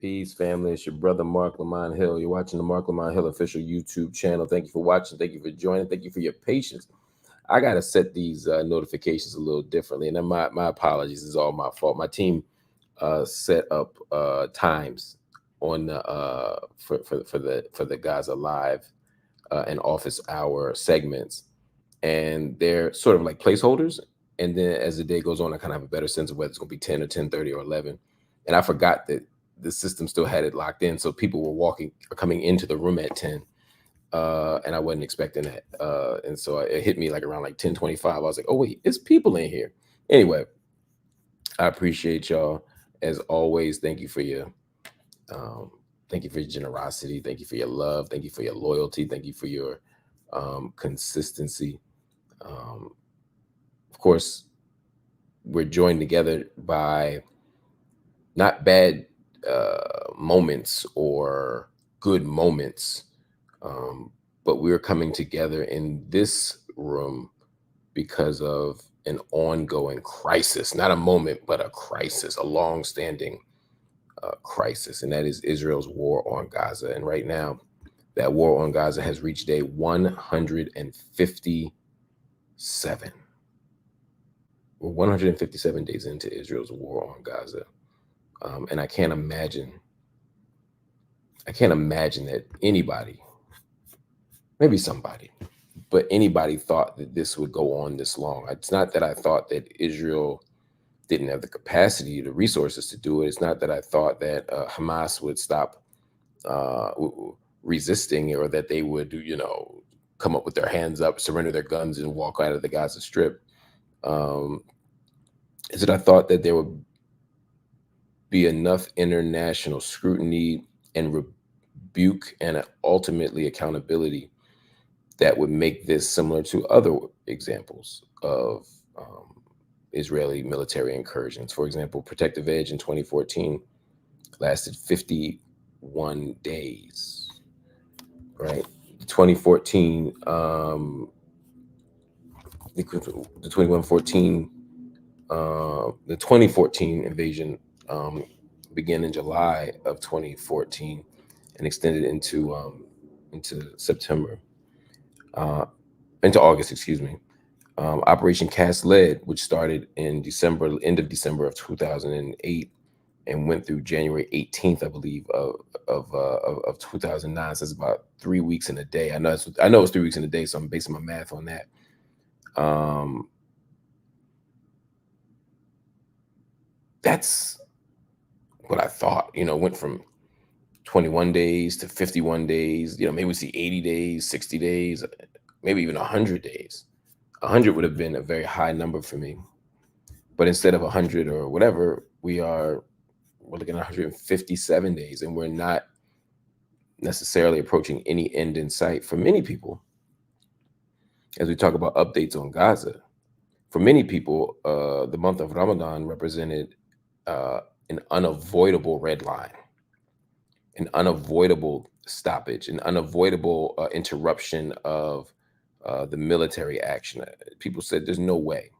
Peace, family. It's your brother Marc Lamont Hill. You're watching the Marc Lamont Hill official YouTube channel. Thank you for watching. Thank you for joining. Thank you for your patience. I gotta set these notifications a little differently, and then my apologies. This is all my fault. My team set up times on for the Gaza live and office hour segments, and they're sort of like placeholders. And then as the day goes on, I kind of have a better sense of whether it's going to be 10 or 10:30 or 11. And I forgot that the system still had it locked in, so people were coming into the room at 10, and I wasn't expecting that. And so it hit me like around like 10:25. I was like, oh wait, it's people in here. Anyway, I appreciate y'all as always. Um, thank you for your generosity. Thank you for your love. Thank you for your loyalty. Thank you for your consistency. Um, of course, we're joined together by not bad moments or good moments, but we're coming together in this room because of an ongoing crisis, not a moment, but a crisis, a long-standing crisis, and that is Israel's war on Gaza. And right now, that war on Gaza has reached day 157. We're 157 days into Israel's war on Gaza. And I can't imagine that anybody, maybe somebody, but anybody thought that this would go on this long. It's not that I thought that Israel didn't have the capacity, the resources to do it. It's not that I thought that Hamas would stop resisting, or that they would, come up with their hands up, surrender their guns, and walk out of the Gaza Strip. Is that I thought that there would be enough international scrutiny and rebuke and ultimately accountability that would make this similar to other examples of Israeli military incursions. For example, Protective Edge in 2014 lasted 51 days, right? 2014, the 2014 invasion began in July of 2014 and extended into September, into August, excuse me. Operation Cast Lead, which started in end of December of 2008, and went through January 18th, I believe, of 2009. So it's about 3 weeks in a day. I know it's 3 weeks in a day, so I'm basing my math on that. That's what I thought. Went from 21 days to 51 days. Maybe we see 80 days, 60 days, maybe even 100 days. 100 would have been a very high number for me. But instead of 100 or whatever, we're looking at 157 days, and we're not necessarily approaching any end in sight for many people. As we talk about updates on Gaza, for many people, the month of Ramadan represented an unavoidable red line, an unavoidable stoppage, an unavoidable interruption of the military action. People said there's no way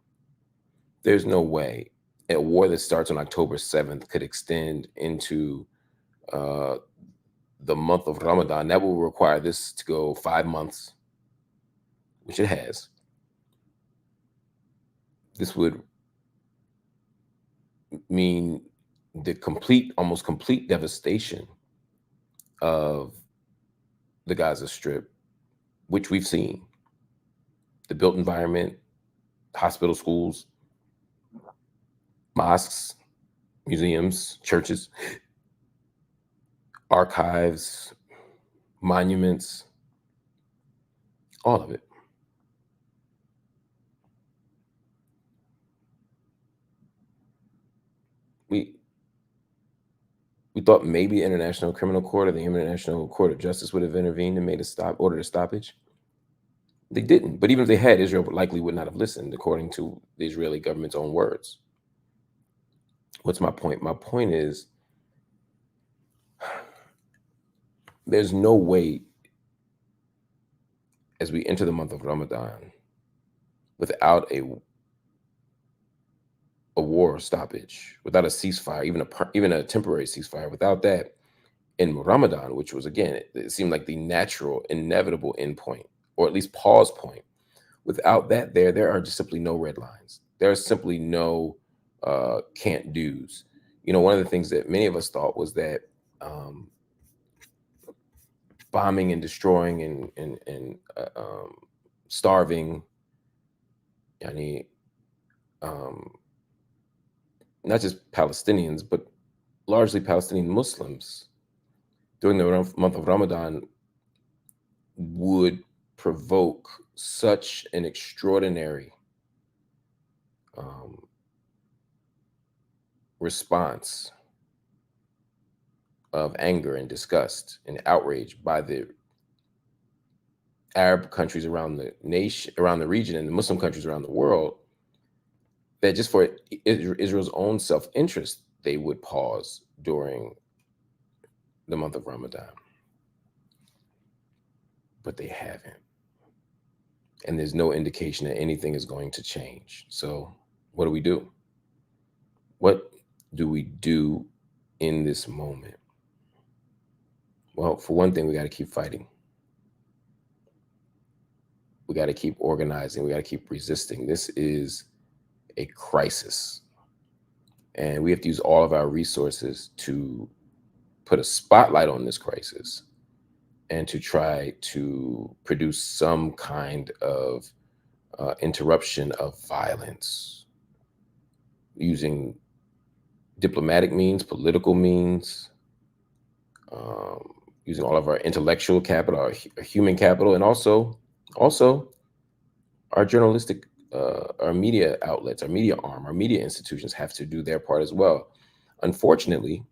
a war that starts on October 7th could extend into the month of Ramadan. That will require this to go 5 months, which it has. This would mean the almost complete devastation of the Gaza Strip, which we've seen. The built environment, hospital, schools, mosques, museums, churches, archives, monuments, all of it. We thought maybe International Criminal Court or the International Court of Justice would have intervened and ordered a stoppage. They didn't. But even if they had, Israel likely would not have listened, according to the Israeli government's own words. What's my point? My point is, there's no way, as we enter the month of Ramadan, without a a war stoppage, without a ceasefire, even a temporary ceasefire, without that, in Ramadan, which was again, it seemed like the natural, inevitable endpoint, or at least pause point. Without that, there are just simply no red lines. There are simply no can't do's. One of the things that many of us thought was that um, bombing and destroying and starving, yani, um, not just Palestinians, but largely Palestinian Muslims during the month of Ramadan would provoke such an extraordinary um, response of anger and disgust and outrage by the Arab countries around the nation, around the region, and the Muslim countries around the world, that just for Israel's own self-interest, they would pause during the month of Ramadan. But they haven't. And there's no indication that anything is going to change. So what do we do? What do we do in this moment? Well, for one thing, we got to keep fighting. We got to keep organizing. We got to keep resisting. This is a crisis. And we have to use all of our resources to put a spotlight on this crisis and to try to produce some kind of interruption of violence using diplomatic means, political means, using all of our intellectual capital, our human capital, and also our journalistic, our media outlets, our media arm, our media institutions have to do their part as well. Unfortunately,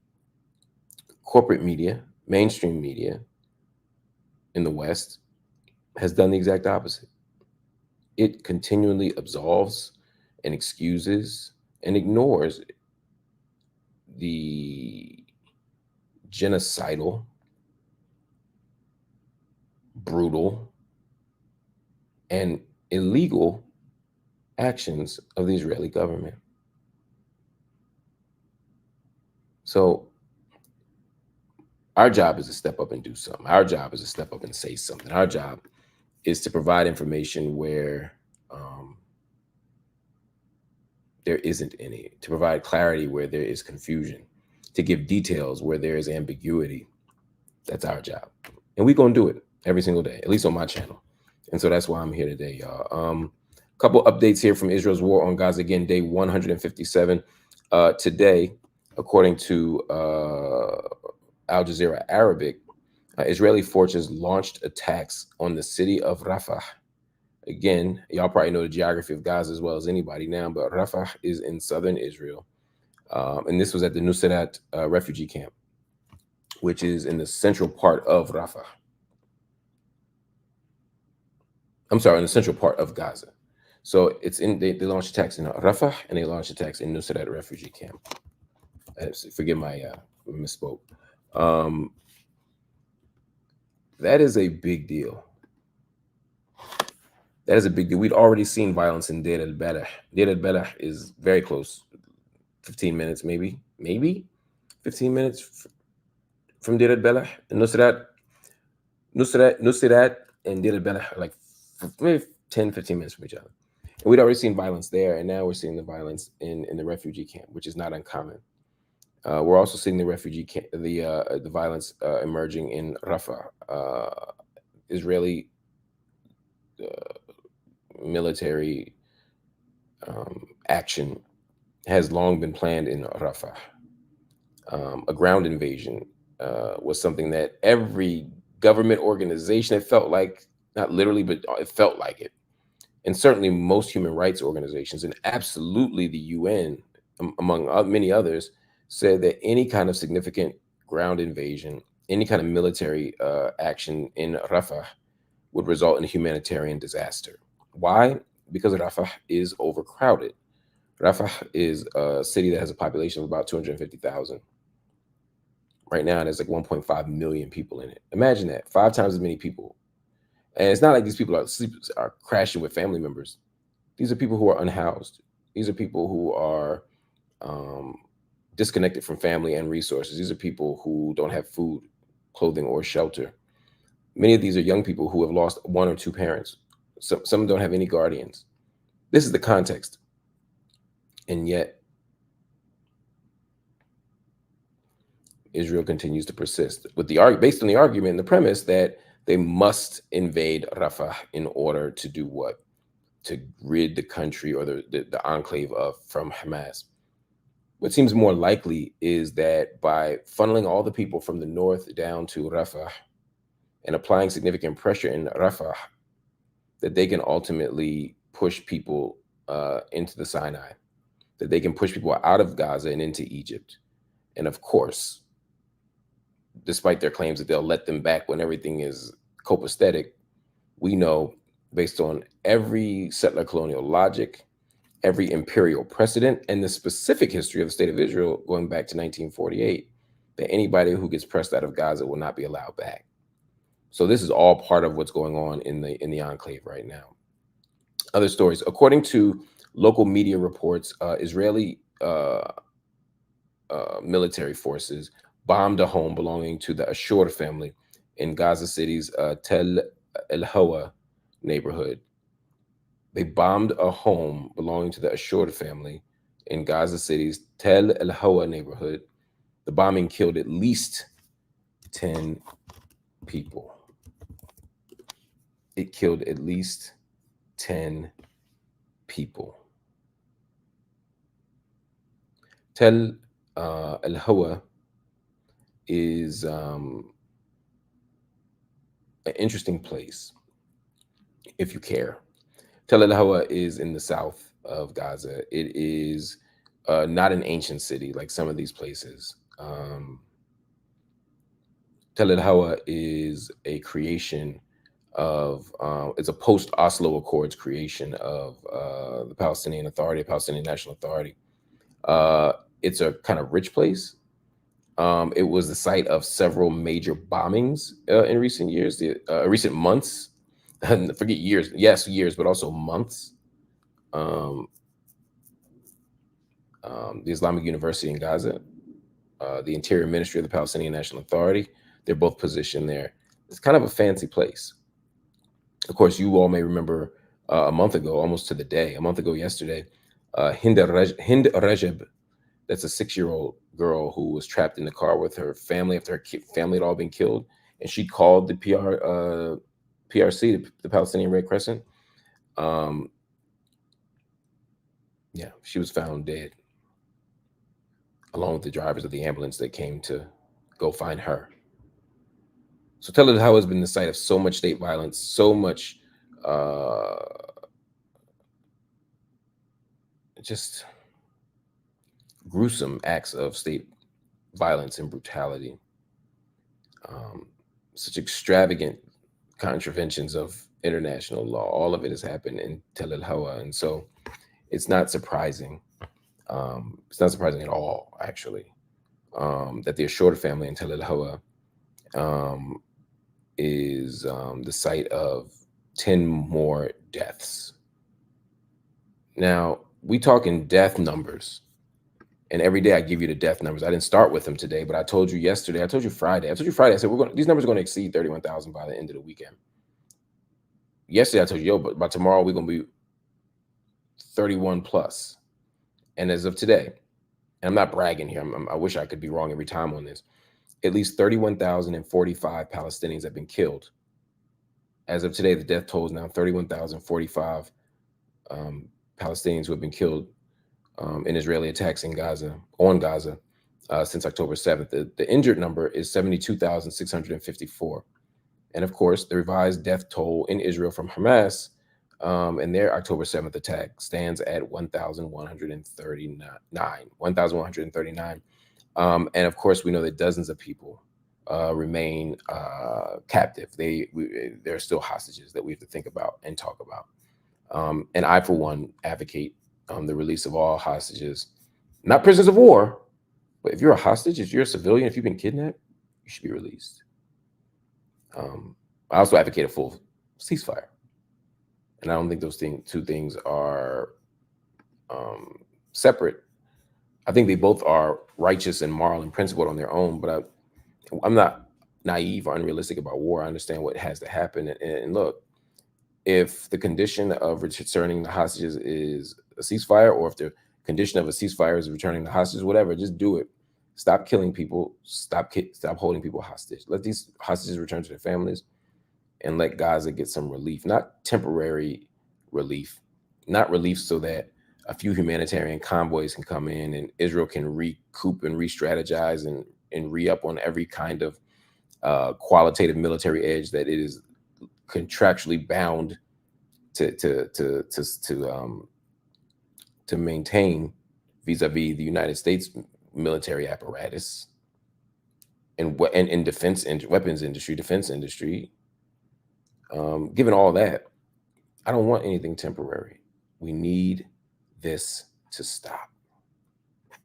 corporate media, mainstream media in the West has done the exact opposite. It continually absolves and excuses and ignores the genocidal, brutal, and illegal actions of the Israeli government. So our job is to step up and do something. Our job is to step up and say something. Our job is to provide information where there isn't any, to provide clarity where there is confusion, to give details where there is ambiguity. That's our job. And we're going to do it every single day, at least on my channel. And so that's why I'm here today, y'all. Couple updates here from Israel's war on Gaza. Again, day 157. Today, according to Al Jazeera Arabic, Israeli forces launched attacks on the city of Rafah. Again, y'all probably know the geography of Gaza as well as anybody now, but Rafah is in southern Israel. And this was at the Nusrat refugee camp, which is in the central part of Rafah. I'm sorry, in the central part of Gaza. So it's in, they launched attacks in Rafah and they launched attacks in Nusrat refugee camp. Forgive my misspoke. That is a big deal. That is a big deal. We'd already seen violence in Deir al-Balah. Deir al-Balah is very close, 15 minutes, maybe 15 minutes from Deir al-Balah. And Nusrat and Deir al-Balah are like maybe 10, 15 minutes from each other. And we'd already seen violence there, and now we're seeing the violence in the refugee camp, which is not uncommon. We're also seeing the refugee camp, the violence emerging in Rafah. Israeli military action has long been planned in Rafah. A ground invasion was something that every government organization, it felt like, not literally, but it felt like it. And certainly most human rights organizations, and absolutely the UN, among many others, said that any kind of significant ground invasion, any kind of military action in Rafah would result in a humanitarian disaster. Why? Because Rafah is overcrowded. Rafah is a city that has a population of about 250,000. Right now, there's like 1.5 million people in it. Imagine that, 5 times as many people. And it's not like these people are crashing with family members. These are people who are unhoused. These are people who are disconnected from family and resources. These are people who don't have food, clothing, or shelter. Many of these are young people who have lost one or two parents. Some don't have any guardians. This is the context. And yet, Israel continues to persist based on the argument and the premise that they must invade Rafah in order to do what? To rid the country or the enclave from Hamas. What seems more likely is that by funneling all the people from the north down to Rafah and applying significant pressure in Rafah, that they can ultimately push people into the Sinai, that they can push people out of Gaza and into Egypt. And of course, despite their claims that they'll let them back when everything is copacetic, we know, based on every settler colonial logic, every imperial precedent, and the specific history of the state of Israel going back to 1948, that anybody who gets pressed out of Gaza will not be allowed back. So this is all part of what's going on in the enclave right now. Other stories, according to local media reports, Israeli military forces bombed a home belonging to the Ashur family in Gaza City's Tel El-Hawa neighborhood. They bombed a home belonging to the Ashur family in Gaza City's Tel El-Hawa neighborhood. The bombing killed at least 10 people. It killed at least 10 people. Tel El-Hawa is an interesting place, if you care. Tel El-Hawa is in the south of Gaza. It is not an ancient city like some of these places. Tel El-Hawa is a creation of, it's a post-Oslo Accords creation of the Palestinian Authority, Palestinian National Authority. It's a kind of rich place. It was the site of several major bombings in recent years, recent months. Forget years, yes, years, but also months. The Islamic University in Gaza, the Interior Ministry of the Palestinian National Authority, they're both positioned there. It's kind of a fancy place. Of course, you all may remember a month ago, almost to the day, a month ago yesterday, Hind Rajab, that's a 6-year-old girl who was trapped in the car with her family after her family had all been killed. And she called the PRC, the Palestinian Red Crescent. Yeah, she was found dead, along with the drivers of the ambulance that came to go find her. So Tel El-Hawa has been the site of so much state violence, so much just gruesome acts of state violence and brutality, such extravagant contraventions of international law. All of it has happened in Tel El-Hawa, and so it's not surprising. It's not surprising at all, actually, that the Ashur family in Tel El-Hawa is the site of 10 more deaths. Now, we talk in death numbers, and every day I give you the death numbers. I didn't start with them today, but I told you yesterday, I told you Friday, I said these numbers are going to exceed 31,000 by the end of the weekend. Yesterday I told you, yo, but by tomorrow we're going to be 31 plus. And as of today, and I'm not bragging here, I wish I could be wrong every time on this, at least 31,045 Palestinians have been killed. As of today, the death toll is now 31,045 Palestinians who have been killed in Israeli attacks on Gaza, since October 7th. The injured number is 72,654. And of course, the revised death toll in Israel from Hamas and their October 7th attack stands at 1,139. And of course, we know that dozens of people remain captive. They're still hostages that we have to think about and talk about. And I, for one, advocate the release of all hostages, not prisoners of war, but if you're a hostage, if you're a civilian, if you've been kidnapped, you should be released. I also advocate a full ceasefire. And I don't think those two things are separate. I think they both are righteous and moral and principled on their own, but I'm not naive or unrealistic about war. I understand what has to happen. And look, if the condition of returning the hostages is a ceasefire, or if the condition of a ceasefire is returning the hostages, whatever, just do it. Stop killing people. Stop holding people hostage. Let these hostages return to their families, and let Gaza get some relief, not temporary relief, not relief so that a few humanitarian convoys can come in and Israel can recoup and re-strategize and re-up on every kind of qualitative military edge that it is contractually bound to maintain vis-a-vis the United States military apparatus and defense and weapons industry, defense industry. Given all that, I don't want anything temporary. We need this to stop.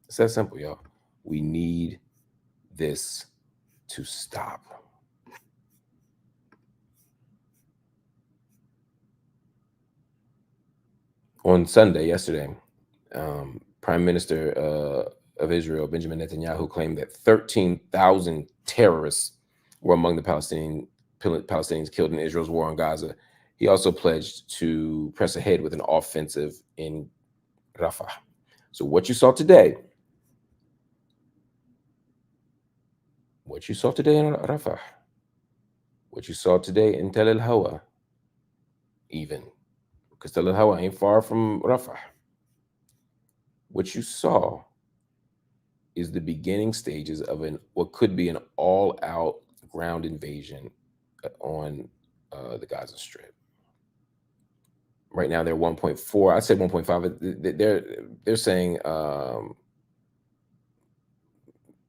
It's that simple, y'all. We need this to stop. On Sunday, yesterday, Prime Minister of Israel, Benjamin Netanyahu, claimed that 13,000 terrorists were among the Palestinians killed in Israel's war on Gaza. He also pledged to press ahead with an offensive in Rafah. So what you saw today in Rafah, what you saw today in Tel El-Hawa, even, because Tel El-Hawa ain't far from Rafah, what you saw is the beginning stages of what could be an all-out ground invasion on the Gaza Strip. Right now they're 1.4. I said 1.5. They're saying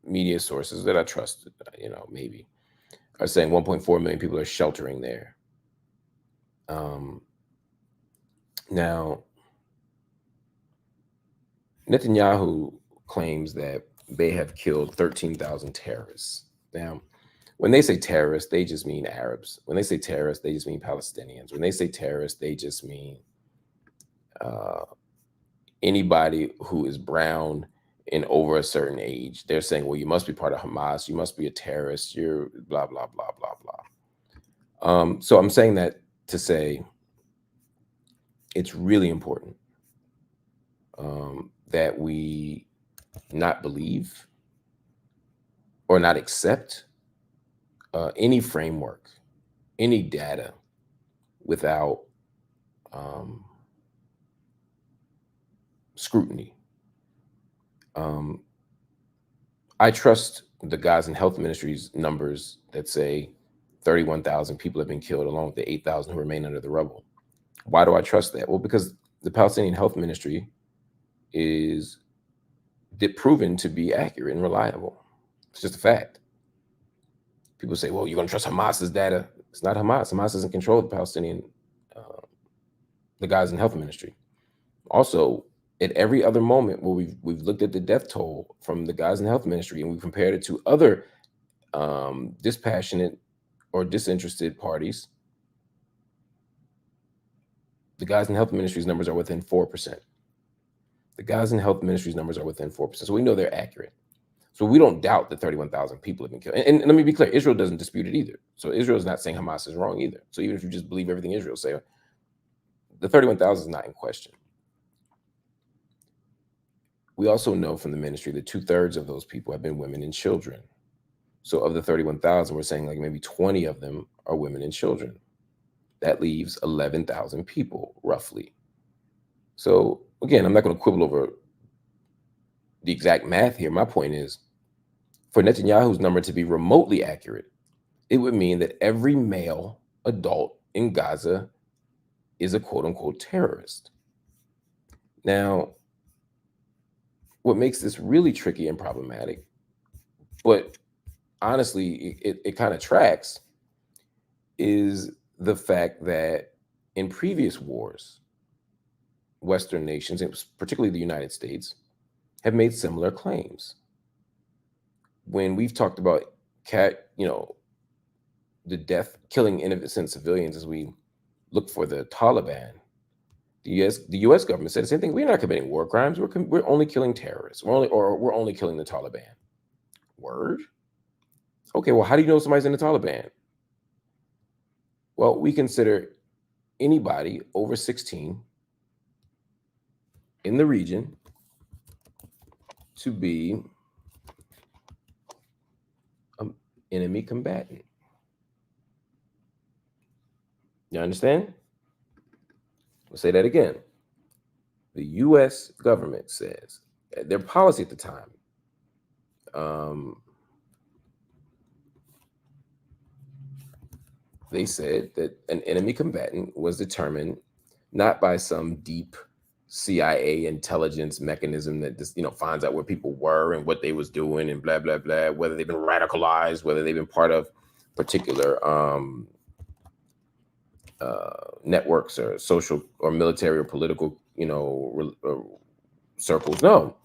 media sources that I trust, maybe, are saying 1.4 million people are sheltering there. Now, Netanyahu claims that they have killed 13,000 terrorists. Now, when they say terrorists, they just mean Arabs. When they say terrorists, they just mean Palestinians. When they say terrorists, they just mean anybody who is brown and over a certain age. They're saying, well, you must be part of Hamas. You must be a terrorist. You're blah, blah, blah, blah, blah. So I'm saying that to say it's really important that we not believe or not accept any framework, any data without scrutiny. I trust the Gazan Health Ministry's numbers that say 31,000 people have been killed, along with the 8,000 who remain under the rubble. Why do I trust that? Well, because the Palestinian Health Ministry is proven to be accurate and reliable. It's just a fact. People say, well, you're going to trust Hamas's data. It's not Hamas. Hamas doesn't control the Palestinian, the Gazan Health Ministry. Also, at every other moment where we've looked at the death toll from the Gazan Health Ministry and we compared it to other dispassionate or disinterested parties, the Gazan Health Ministry's numbers are within 4%. The Gazan Health Ministry's numbers are within 4%. So we know they're accurate. So we don't doubt that 31,000 people have been killed. And let me be clear, Israel doesn't dispute it either. So Israel is not saying Hamas is wrong either. So even if you just believe everything Israel say, the 31,000 is not in question. We also know from the ministry that 2/3 of those people have been women and children. So of the 31,000, we're saying like maybe 20 of them are women and children. That leaves 11,000 people, roughly. So again, I'm not going to quibble over the exact math here. My point is, for Netanyahu's number to be remotely accurate, it would mean that every male adult in Gaza is a quote unquote terrorist. Now, what makes this really tricky and problematic, but honestly, it kind of tracks, is the fact that in previous wars, Western nations, and particularly the United States, have made similar claims. When we've talked about the killing innocent civilians as we look for the Taliban, The U.S. government said the same thing. We're not committing war crimes. We're only killing terrorists. We're only killing the Taliban. Word. Okay. Well, how do you know somebody's in the Taliban? Well, we consider anybody over 16 in the region to be an enemy combatant. You understand? I'll say that again. The U.S. government says their policy at the time. They said that an enemy combatant was determined not by some deep CIA intelligence mechanism that just finds out where people were and what they was doing and blah blah blah, whether they've been radicalized, whether they've been part of particular networks or social or military or political circles. No,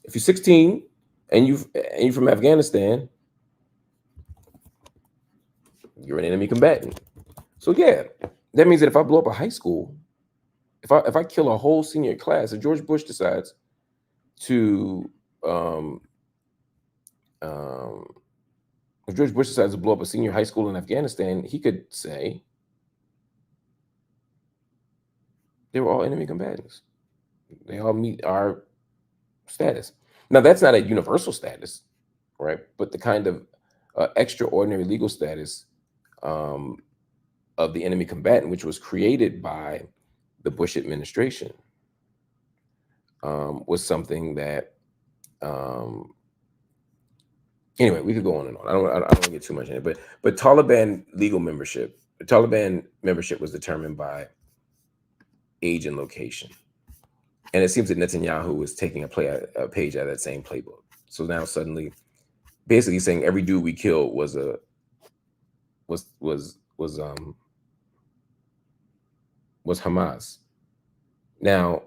if you're 16 and you're from Afghanistan, you're an enemy combatant. So yeah, that means that if I blow up a high school, if I kill a whole senior class, if George Bush decides to blow up a senior high school in Afghanistan, he could say they were all enemy combatants. They all meet our status. Now, that's not a universal status, right? But the kind of extraordinary legal status of the enemy combatant, which was created by the Bush administration, was something that, anyway, we could go on and on. I don't want to get too much in it, but Taliban membership was determined by age and location. And it seems that Netanyahu was taking a page out of that same playbook. So now suddenly, basically saying every dude we killed was Hamas. Now,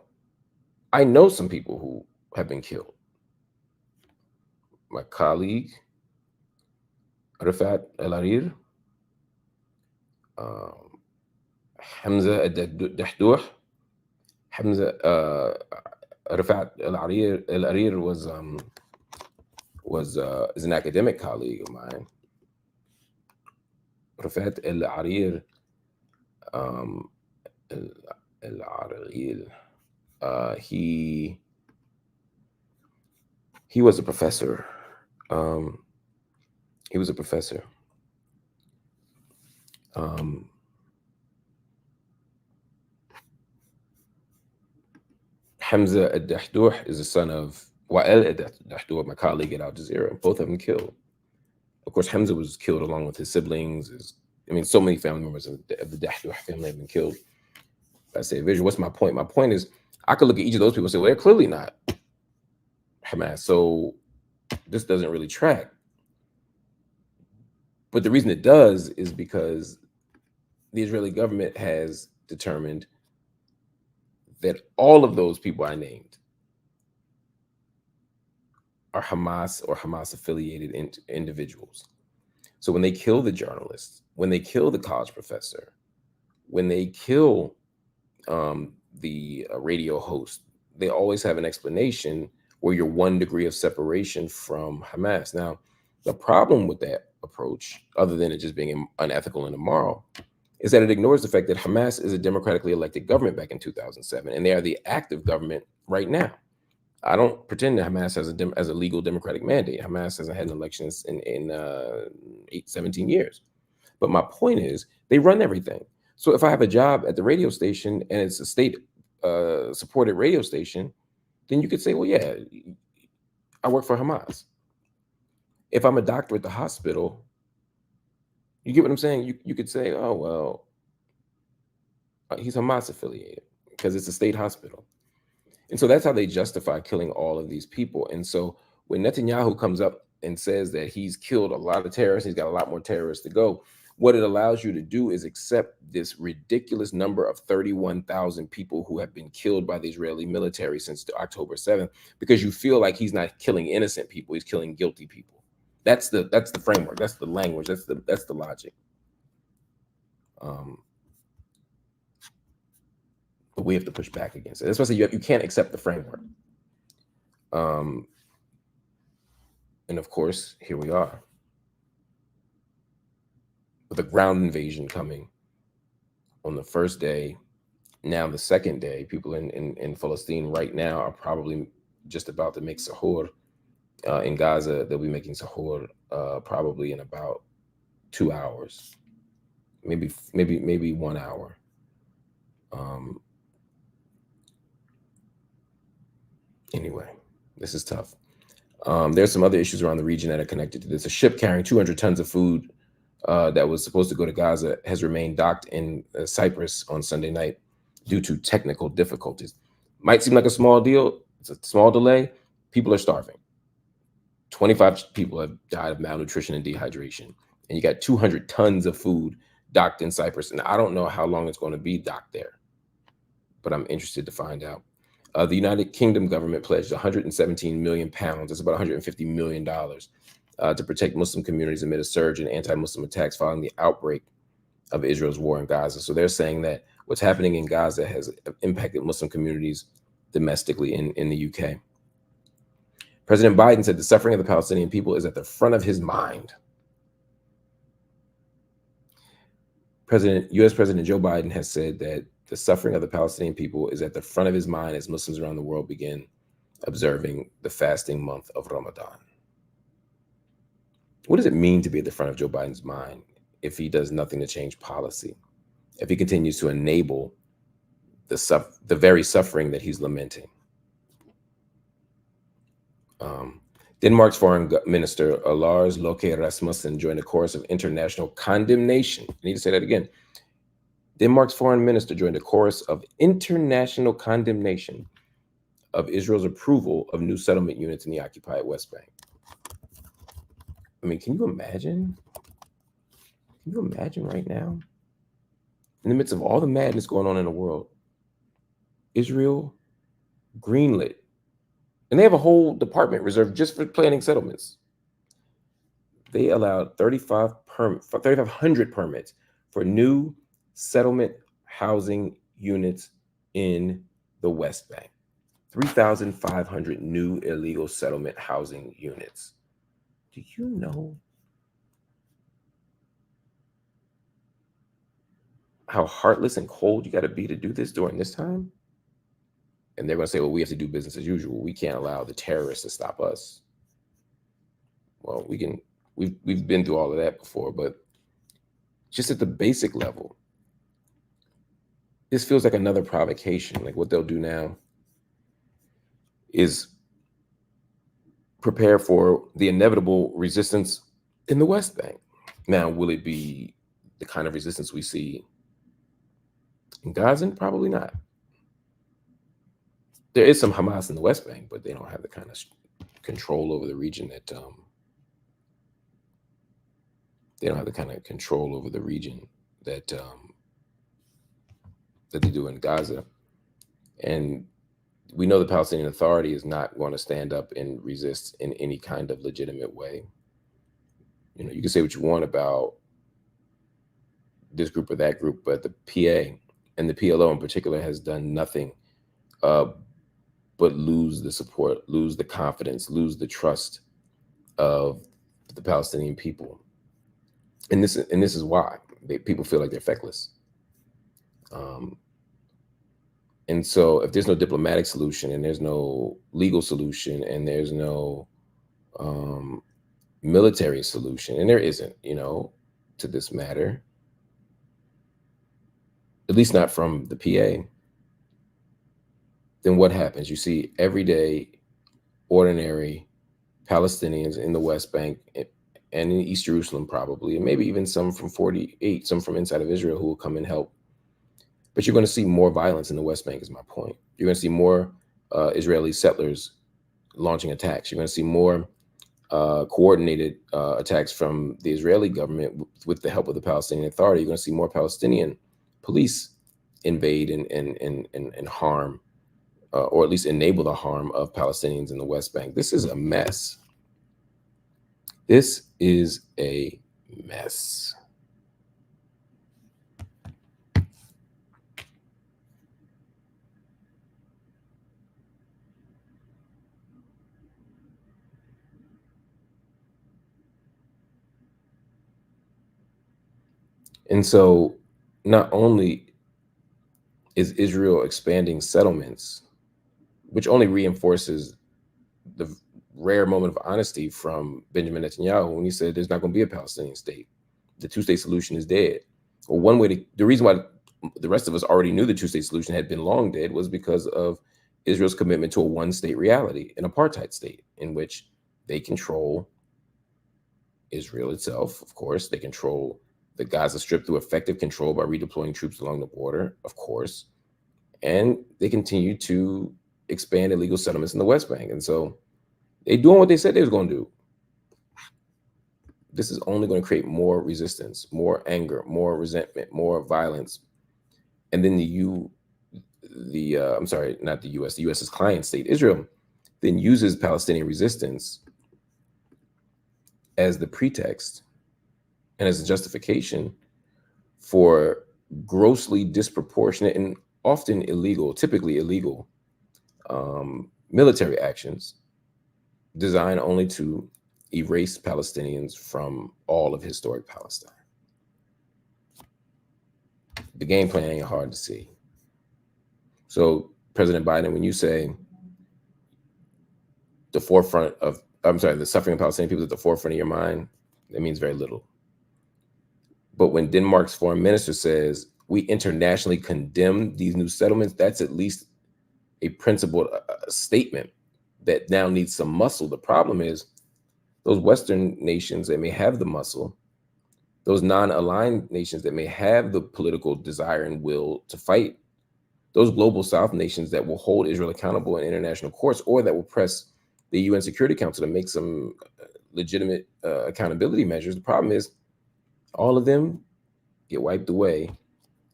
I know some people who have been killed. My colleague, Rafat Al-Arir, Hamza Al-Dahduh, Rafat Al-Arir is an academic colleague of mine. Rafat Al-Arir, he was a professor. He was a professor. Hamza Al-Dahduh is the son of Wa'el Al-Dahduh, my colleague at Al Jazeera. Both of them killed. Of course, Hamza was killed along with his siblings. So many family members of the Dahduh family have been killed. I say, visual. What's my point? My point is, I could look at each of those people and say, well, they're clearly not Hamas. So this doesn't really track. But the reason it does is because the Israeli government has determined that all of those people I named are Hamas or Hamas-affiliated individuals. So when they kill the journalist, when they kill the college professor, when they kill the radio host, they always have an explanation where you're 1 degree of separation from Hamas. Now, the problem with that approach, other than it just being unethical and immoral, is that it ignores the fact that Hamas is a democratically elected government back in 2007, and they are the active government right now. I don't pretend that Hamas has a legal democratic mandate. Hamas hasn't had an election in 17 years. But my point is, they run everything. So if I have a job at the radio station and it's a state supported radio station, then you could say, well, yeah, I work for Hamas. If I'm a doctor at the hospital, you get what I'm saying? You could say, oh, well, he's Hamas affiliated because it's a state hospital. And so that's how they justify killing all of these people. And so when Netanyahu comes up and says that he's killed a lot of terrorists, he's got a lot more terrorists to go, what it allows you to do is accept this ridiculous number of 31,000 people who have been killed by the Israeli military since October 7th, because you feel like he's not killing innocent people, he's killing guilty people. That's the framework, that's the language, that's the logic. The but we have to push back against it. That's why I say you can't accept the framework. And of course, here we are with a ground invasion coming on the first day. Now, the second day, people in Palestine right now are probably just about to make sahur. In Gaza, they'll be making sahur probably in about 2 hours, maybe 1 hour. Anyway, this is tough. There's some other issues around the region that are connected to this. A ship carrying 200 tons of food that was supposed to go to Gaza has remained docked in Cyprus on Sunday night due to technical difficulties. Might seem like a small deal. It's a small delay. People are starving. 25 people have died of malnutrition and dehydration. And you got 200 tons of food docked in Cyprus. And I don't know how long it's going to be docked there, but I'm interested to find out. The United Kingdom government pledged 117 million pounds. That's about $150 million to protect Muslim communities amid a surge in anti-Muslim attacks following the outbreak of Israel's war in Gaza. So they're saying that what's happening in Gaza has impacted Muslim communities domestically in the UK. President Biden said the suffering of the Palestinian people is at the front of his mind. U.S. President Joe Biden has said that the suffering of the Palestinian people is at the front of his mind as Muslims around the world begin observing the fasting month of Ramadan. What does it mean to be at the front of Joe Biden's mind if he does nothing to change policy, if he continues to enable the very suffering that he's lamenting? Denmark's foreign minister, Lars Løkke Rasmussen, joined a chorus of international condemnation. I need to say that again. Denmark's foreign minister joined a chorus of international condemnation of Israel's approval of new settlement units in the occupied West Bank. I mean, can you imagine? Can you imagine right now, in the midst of all the madness going on in the world, Israel greenlit, and they have a whole department reserved just for planning settlements. They allowed 3,500 permits for new settlement housing units in the West Bank. 3,500 new illegal settlement housing units. Do you know how heartless and cold you got to be to do this during this time? And they're going to say, well, we have to do business as usual. We can't allow the terrorists to stop us. Well, we've been through all of that before, but just at the basic level, this feels like another provocation. Like what they'll do now is prepare for the inevitable resistance in the West Bank. Now, will it be the kind of resistance we see in Gaza? Probably not. There is some Hamas in the West Bank, but they don't have the kind of control over the region that that they do in Gaza. And we know the Palestinian Authority is not going to stand up and resist in any kind of legitimate way. You know, you can say what you want about this group or that group, but the PA and the PLO in particular has done nothing but lose the support, lose the confidence, lose the trust of the Palestinian people. And this is why people feel like they're feckless. And so if there's no diplomatic solution and there's no legal solution and there's no military solution, and there isn't, to this matter, at least not from the PA, then what happens? You see everyday, ordinary Palestinians in the West Bank and in East Jerusalem probably, and maybe even some from 48, some from inside of Israel who will come and help. But you're going to see more violence in the West Bank is my point. You're going to see more Israeli settlers launching attacks. You're going to see more coordinated attacks from the Israeli government with the help of the Palestinian Authority. You're going to see more Palestinian police invade and harm, or at least enable the harm of Palestinians in the West Bank. This is a mess. This is a mess. And so not only is Israel expanding settlements, which only reinforces the rare moment of honesty from Benjamin Netanyahu when he said there's not going to be a Palestinian state. The two-state solution is dead. Well, the reason why the rest of us already knew the two-state solution had been long dead was because of Israel's commitment to a one-state reality, an apartheid state, in which they control Israel itself, of course. They control the Gaza Strip through effective control by redeploying troops along the border, of course. And they continue to expand illegal settlements in the West Bank. And so they're doing what they said they was going to do. This is only going to create more resistance, more anger, more resentment, more violence. And then I'm sorry, not the U.S. The U.S.'s client state, Israel, then uses Palestinian resistance as the pretext and as a justification for grossly disproportionate and often illegal, typically illegal, military actions designed only to erase Palestinians from all of historic Palestine. The game plan ain't hard to see. So, President Biden, when you say the suffering of Palestinian people is at the forefront of your mind, that means very little. But when Denmark's foreign minister says we internationally condemn these new settlements, that's at least a principled statement that now needs some muscle. The problem is those Western nations that may have the muscle, those non-aligned nations that may have the political desire and will to fight, those global South nations that will hold Israel accountable in international courts or that will press the UN Security Council to make some legitimate accountability measures. The problem is all of them get wiped away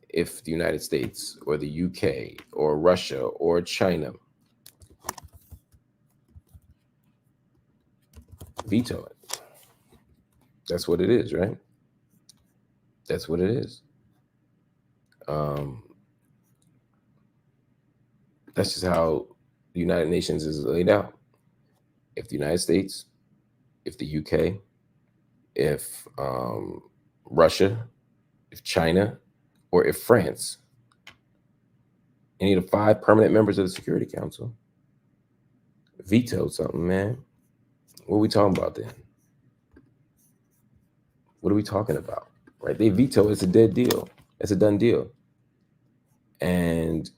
if the United States or the UK or Russia or China veto it. That's what it is, right? That's what it is. That's just how the United Nations is laid out. If the United States, if the UK, if Russia, if China, or if France, any of the 5 permanent members of the Security Council vetoed something, man, what are we talking about then? What are we talking about, right? They veto, it's a dead deal. It's a done deal. And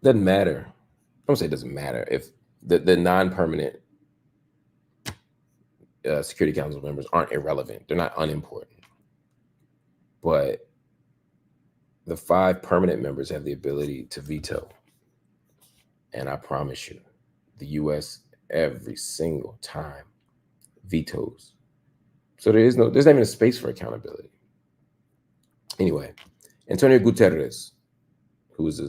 doesn't matter. I don't say it doesn't matter if the non-permanent Security Council members aren't irrelevant. They're not unimportant. But the 5 permanent members have the ability to veto. And I promise you, the U.S. every single time vetoes. So there's not even a space for accountability. Anyway, Antonio Guterres, who is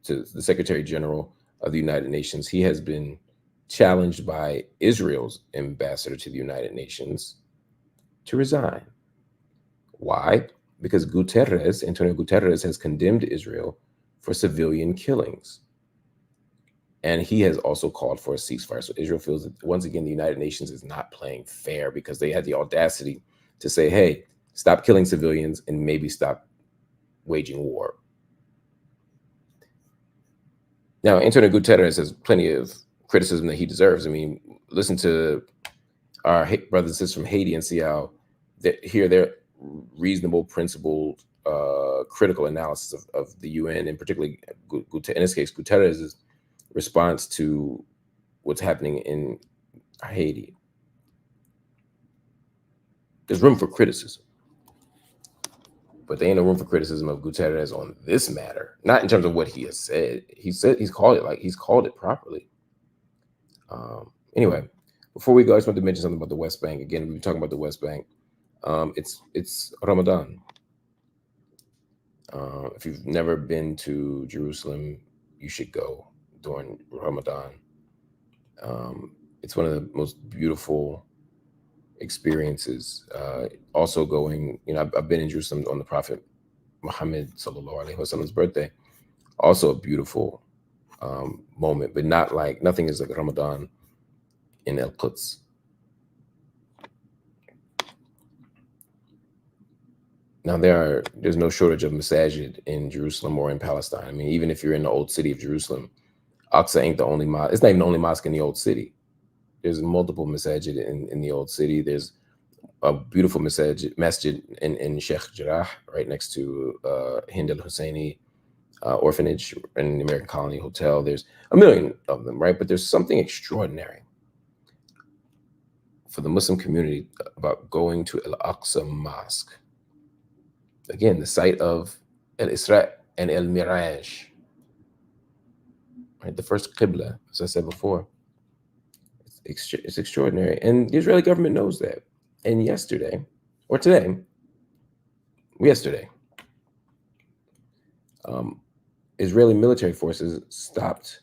the Secretary General of the United Nations, he has been challenged by Israel's ambassador to the United Nations to resign. Why? Because Antonio Guterres, has condemned Israel for civilian killings. And he has also called for a ceasefire. So Israel feels that, once again, the United Nations is not playing fair because they had the audacity to say, hey, stop killing civilians and maybe stop waging war. Now, Antonio Guterres has plenty of criticism that he deserves. I mean, listen to our brothers and sisters from Haiti and see how they're reasonable, principled, critical analysis of the UN, and particularly, in this case, Guterres' response to what's happening in Haiti. There's room for criticism, but there ain't no room for criticism of Guterres on this matter. Not in terms of what he has said. He's called it properly. Anyway, before we go, I just want to mention something about the West Bank. Again, we've been talking about the West Bank. It's Ramadan. If you've never been to Jerusalem, you should go during Ramadan. It's one of the most beautiful experiences. Also going, I've been in Jerusalem on the Prophet Muhammad sallallahu alaihi wasallam's birthday. Also a beautiful moment, but nothing is like Ramadan in Al-Quds. Now there's no shortage of masajid in Jerusalem or in Palestine. I mean, even if you're in the old city of Jerusalem, Aqsa ain't the only mosque. It's not even the only mosque in the old city. There's multiple masajid in the old city. There's a beautiful masjid in Sheikh Jarrah, right next to Hind al-Husseini orphanage in the American Colony Hotel. There's a million of them, right? But there's something extraordinary for the Muslim community about going to Al-Aqsa Mosque. Again, the site of Al-Isra and Al-Miraj, right? The first Qibla, as I said before. It's extraordinary. And the Israeli government knows that. And yesterday, Israeli military forces stopped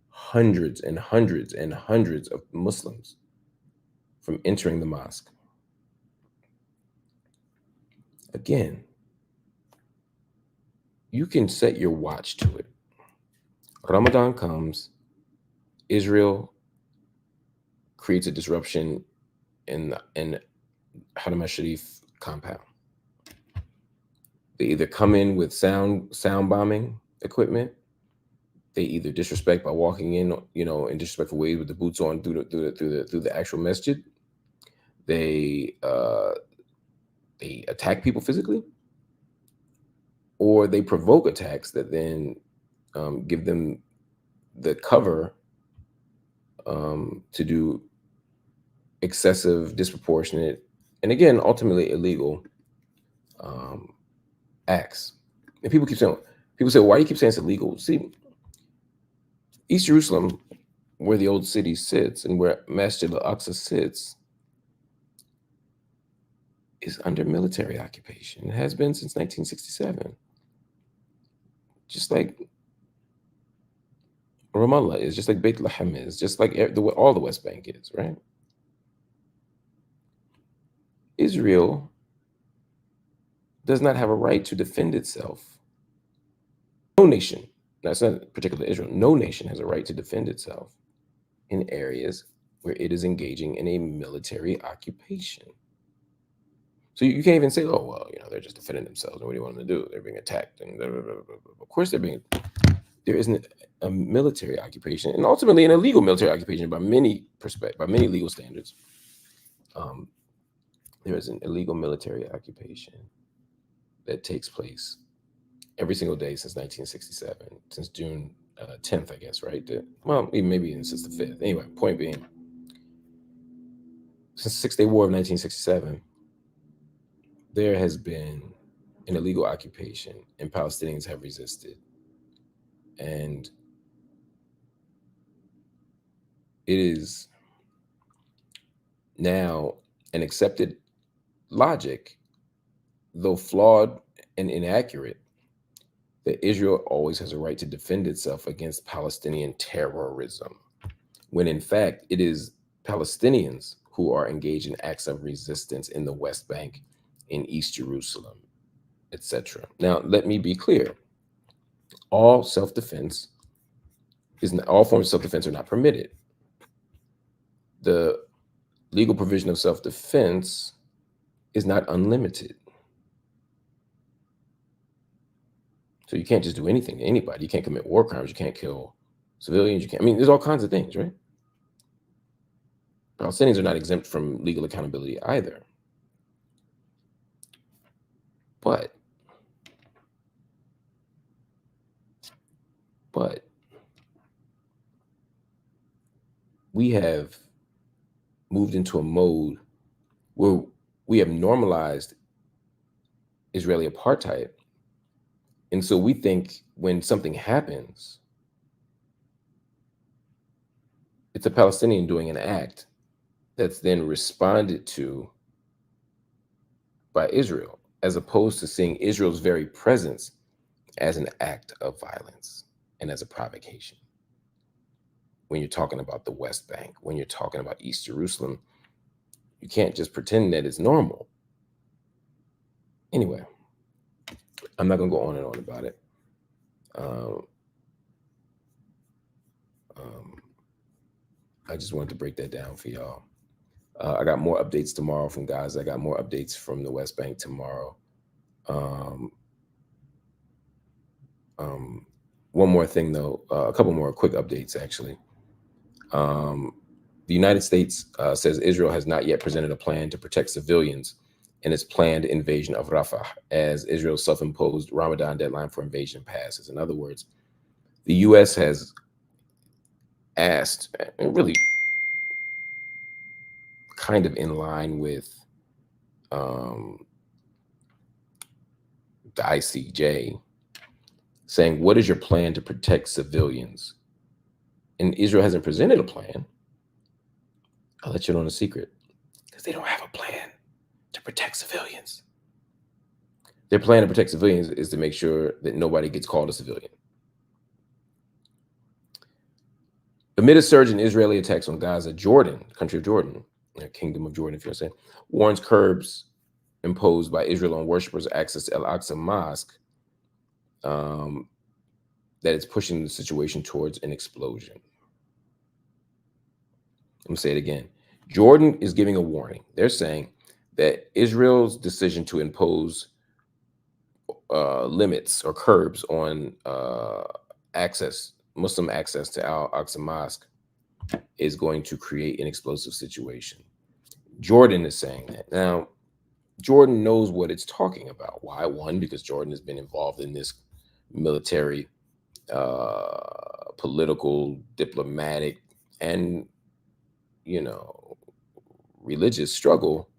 hundreds and hundreds and hundreds of Muslims from entering the mosque. Again, you can set your watch to it. Ramadan comes, Israel creates a disruption in Haram al-Sharif compound. They either come in with sound bombing equipment. They either disrespect by walking in, in disrespectful ways with the boots on through the actual masjid. They attack people physically, or they provoke attacks that then give them the cover to do excessive, disproportionate, and again, ultimately illegal acts. And people say, why do you keep saying it's illegal? See, East Jerusalem, where the old city sits and where Masjid Al-Aqsa sits, is under military occupation. It has been since 1967. Just like Ramallah is, just like Beit Lahem is, just like all the West Bank is, right? Israel does not have a right to defend itself. No nation, that's not particularly Israel, no nation has a right to defend itself in areas where it is engaging in a military occupation. So you can't even say, oh, well, they're just defending themselves. And what do you want them to do? They're being attacked. And blah, blah, blah, blah, blah. Of course, there isn't a military occupation, and ultimately an illegal military occupation by many legal standards. There is an illegal military occupation that takes place every single day since 1967, since June 10th, I guess, right? Maybe even since the 5th. Anyway, point being, since the 6-Day War of 1967, there has been an illegal occupation, and Palestinians have resisted. And it is now an accepted logic, though flawed and inaccurate, that Israel always has a right to defend itself against Palestinian terrorism, when in fact it is Palestinians who are engaged in acts of resistance in the West Bank, in East Jerusalem, etc. Now, let me be clear. All forms of self-defense are not permitted. The legal provision of self-defense is not unlimited. So you can't just do anything to anybody. You can't commit war crimes. You can't kill civilians. There's all kinds of things, right? Palestinians are not exempt from legal accountability either. But we have moved into a mode where we have normalized Israeli apartheid. And so we think when something happens, it's a Palestinian doing an act that's then responded to by Israel, as opposed to seeing Israel's very presence as an act of violence and as a provocation. When you're talking about the West Bank, when you're talking about East Jerusalem, you can't just pretend that it's normal. Anyway, I'm not going to go on and on about it. I just wanted to break that down for y'all. I got more updates tomorrow from Gaza. I got more updates from the West Bank tomorrow. One more thing, though, a couple more quick updates, actually. The United States says Israel has not yet presented a plan to protect civilians in its planned invasion of Rafah as Israel's self-imposed Ramadan deadline for invasion passes. In other words, the U.S. has asked, and really kind of in line with the ICJ, saying, what is your plan to protect civilians? And Israel hasn't presented a plan. I'll let you know in a secret, because they don't have a plan to protect civilians. Their plan to protect civilians is to make sure that nobody gets called a civilian. Amid a surge in Israeli attacks on Gaza, Jordan, country of Jordan, Kingdom of Jordan, if you're saying, warns curbs imposed by Israel on worshippers' access to Al-Aqsa Mosque, that it's pushing the situation towards an explosion. I'm going to say it again. Jordan is giving a warning. They're saying that Israel's decision to impose limits or curbs on Muslim access to Al-Aqsa Mosque is going to create an explosive situation. Jordan is saying that. Now, Jordan knows what it's talking about. Why? One, because Jordan has been involved in this military, political, diplomatic, and, religious struggle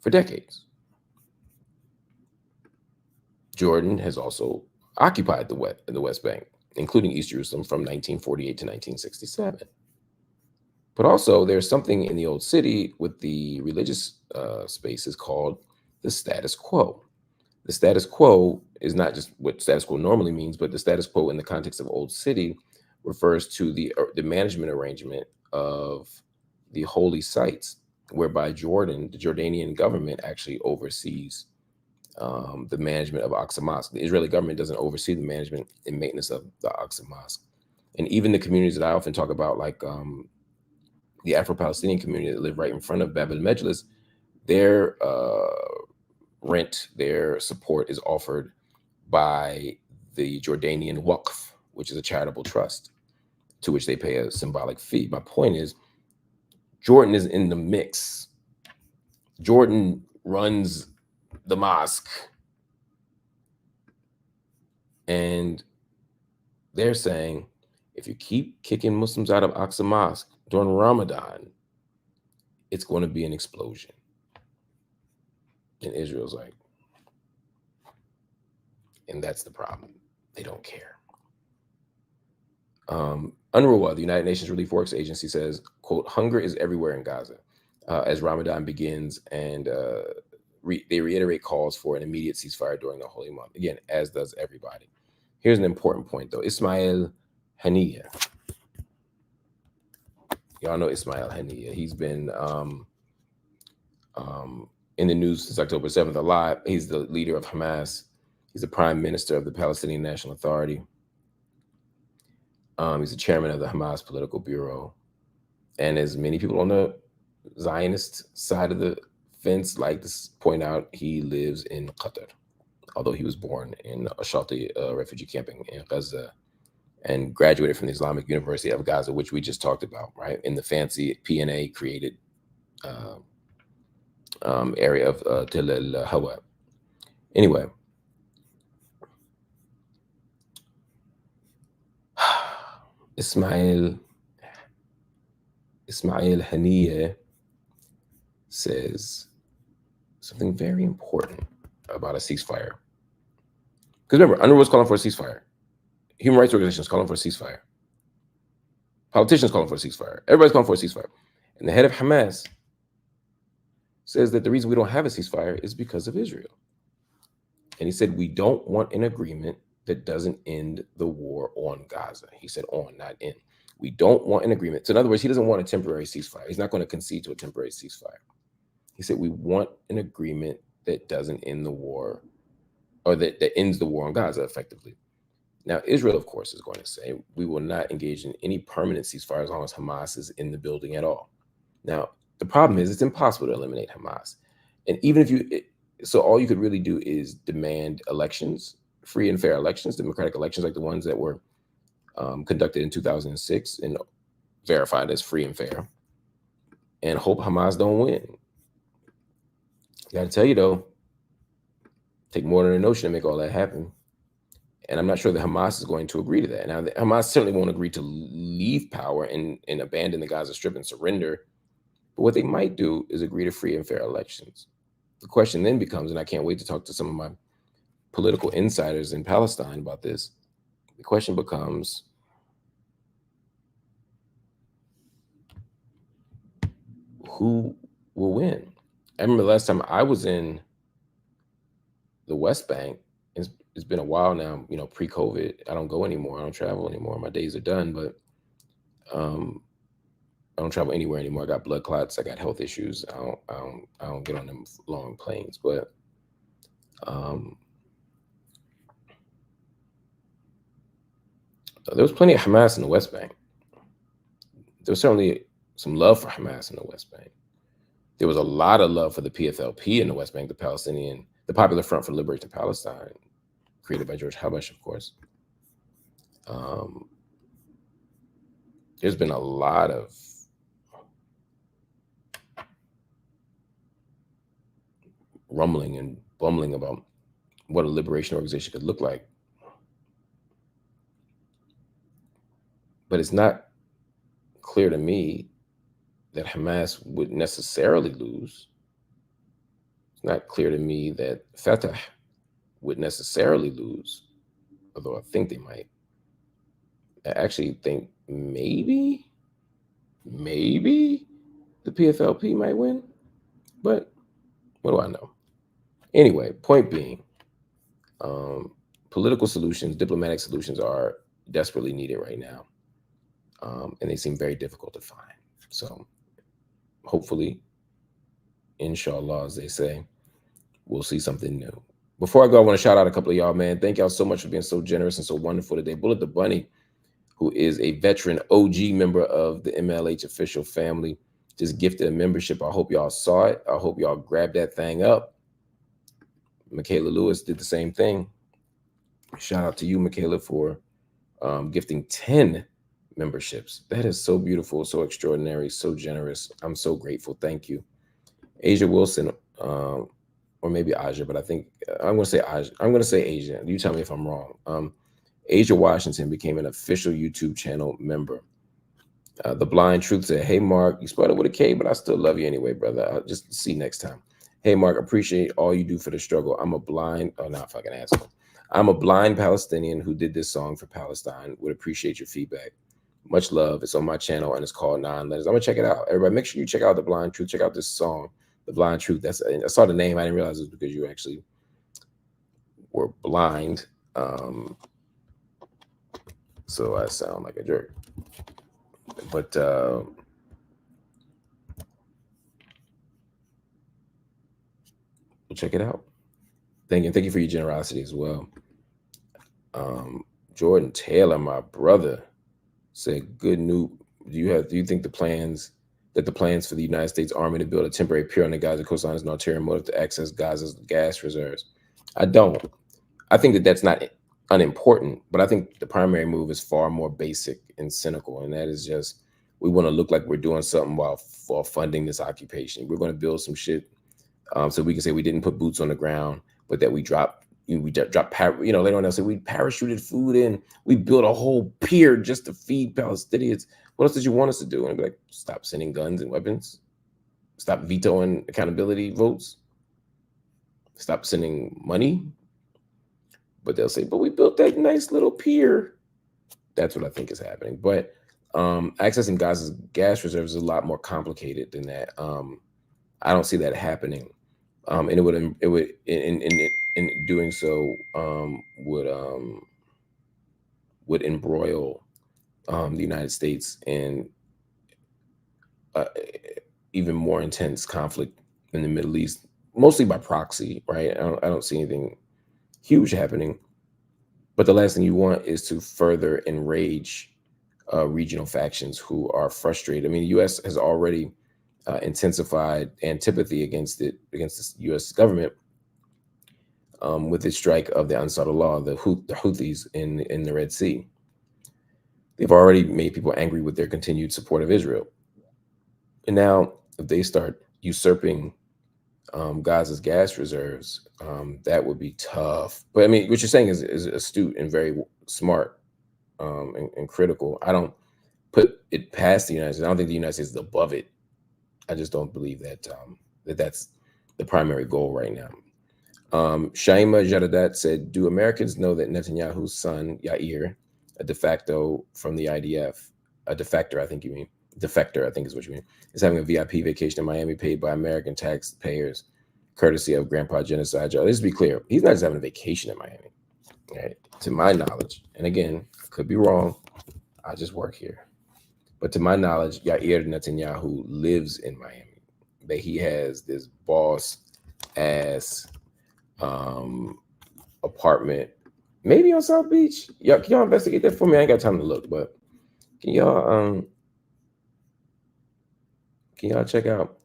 for decades. Jordan has also occupied the West Bank, including East Jerusalem, from 1948 to 1967. But also, there's something in the old city with the religious spaces called the status quo. The status quo is not just what status quo normally means, but the status quo in the context of old city refers to the management arrangement of the holy sites, whereby the Jordanian government actually oversees the management of Aqsa Mosque. The Israeli government doesn't oversee the management and maintenance of the Aqsa Mosque. And even the communities that I often talk about, like the Afro-Palestinian community that live right in front of Bab el-Majlis, their rent, their support is offered by the Jordanian Waqf, which is a charitable trust, to which they pay a symbolic fee. My point is, Jordan is in the mix. Jordan runs the mosque. And they're saying, if you keep kicking Muslims out of Aqsa Mosque during Ramadan, it's going to be an explosion. And Israel's like, and that's the problem. They don't care. UNRWA, the United Nations Relief Works Agency, says, quote, hunger is everywhere in Gaza as Ramadan begins, and they reiterate calls for an immediate ceasefire during the holy month. Again, as does everybody. Here's an important point, though. Ismail Haniyeh. Y'all know Ismail Haniyeh. He's been in the news since October 7th alive. He's the leader of Hamas. He's the prime minister of the Palestinian National Authority. He's the chairman of the Hamas Political Bureau. And as many people on the Zionist side of the fence like to point out, he lives in Qatar, although he was born in a shelter refugee camp in Gaza and graduated from the Islamic University of Gaza, which we just talked about, right? In the fancy PNA created area of Tel el-Hawa. Anyway, Ismail Haniyeh says something very important about a ceasefire. Because remember, UNRWA was calling for a ceasefire. Human rights organizations calling for a ceasefire. Politicians calling for a ceasefire. Everybody's calling for a ceasefire. And the head of Hamas says that the reason we don't have a ceasefire is because of Israel. And he said, we don't want an agreement that doesn't end the war on Gaza. He said on, not in. We don't want an agreement. So in other words, he doesn't want a temporary ceasefire. He's not going to concede to a temporary ceasefire. He said, we want an agreement that doesn't end the war, or that ends the war on Gaza effectively. Now, Israel, of course, is going to say we will not engage in any permanent ceasefire as long as Hamas is in the building at all. Now, the problem is it's impossible to eliminate Hamas. And even if so all you could really do is demand elections, free and fair elections, democratic elections like the ones that were conducted in 2006 and verified as free and fair, and hope Hamas don't win. Got to tell you, though, take more than a notion to make all that happen. And I'm not sure that Hamas is going to agree to that. Now, Hamas certainly won't agree to leave power and abandon the Gaza Strip and surrender. But what they might do is agree to free and fair elections. The question then becomes, and I can't wait to talk to some of my political insiders in Palestine about this. The question becomes, who will win? I remember the last time I was in the West Bank, it's been a while now, pre-COVID. I don't go anymore. I don't travel anymore. My days are done, but I don't travel anywhere anymore. I got blood clots. I got health issues. I don't get on them long planes. But there was plenty of Hamas in the West Bank. There was certainly some love for Hamas in the West Bank. There was a lot of love for the PFLP in the West Bank, the Popular Front for Liberation of Palestine, created by George Habash, of course. There's been a lot of rumbling and bumbling about what a liberation organization could look like. But it's not clear to me that Hamas would necessarily lose. It's not clear to me that Fatah would necessarily lose, although I think they might. I actually think maybe the PFLP might win, but what do I know? Anyway, point being, political solutions, diplomatic solutions are desperately needed right now, and they seem very difficult to find. So hopefully, inshallah, as they say, we'll see something new. Before I go, I want to shout out a couple of y'all, man. Thank y'all so much for being so generous and so wonderful today. Bullet the Bunny, who is a veteran OG member of the MLH official family, just gifted a membership. I hope y'all saw it. I hope y'all grabbed that thing up. Michaela Lewis did the same thing. Shout out to you, Michaela, for gifting 10 memberships. That is so beautiful, so extraordinary, so generous. I'm so grateful. Thank you. Asia Wilson, or maybe Aja, but I think I'm going to say Aja. I'm going to say Asia. You tell me if I'm wrong. Asia Washington became an official YouTube channel member. The Blind Truth said, "Hey, Mark, you spelled it with a K, but I still love you anyway, brother. I'll just see you next time. Hey, Mark, appreciate all you do for the struggle. I'm a blind Palestinian who did this song for Palestine. Would appreciate your feedback. Much love. It's on my channel and it's called 9 Letters. I'm going to check it out. Everybody, make sure you check out The Blind Truth. Check out this song, The Blind Truth. I saw the name. I didn't realize it was because you actually were blind. So I sound like a jerk. But we'll check it out. Thank you for your generosity as well. Jordan Taylor, my brother, said, "Good news. Do you think the plans for the United States Army to build a temporary pier on the Gaza coastline is an ulterior motive to access Gaza's gas reserves?" I don't. I think that that's not unimportant, but I think the primary move is far more basic and cynical, and that is just we want to look like we're doing something while funding this occupation. We're going to build some shit so we can say we didn't put boots on the ground, but that we dropped. Later on they'll say we parachuted food in. We built a whole pier just to feed Palestinians. What else did you want us to do? And I'd be like, stop sending guns and weapons. Stop vetoing accountability votes. Stop sending money. But they'll say, but we built that nice little pier. That's what I think is happening. But accessing Gaza's gas reserves is a lot more complicated than that. I don't see that happening. And it would in doing so would embroil the United States in even more intense conflict in the Middle East, mostly by proxy, right? I don't see anything huge happening, But the last thing you want is to further enrage regional factions who are frustrated. I mean, the U.S. has already intensified antipathy against the U.S. government with the strike of the Ansar Allah, the Houthis in the Red Sea. They've already made people angry with their continued support of Israel. And now, if they start usurping Gaza's gas reserves, that would be tough. But I mean, what you're saying is astute and very smart and critical. I don't put it past the United States. I don't think the United States is above it. I just don't believe that that's the primary goal right now. Shaima Jadadat said, "Do Americans know that Netanyahu's son Yair, a de facto from the IDF, a defector, I think you mean, defector, I think is what you mean, is having a VIP vacation in Miami paid by American taxpayers, courtesy of Grandpa Genocide Joe." Let's be clear, he's not just having a vacation in Miami, right? To my knowledge, and again, I could be wrong. I just work here, but to my knowledge, Yair Netanyahu lives in Miami. That he has this boss ass apartment, maybe on South Beach. Y'all, can y'all investigate that for me? I ain't got time to look, but can y'all check out?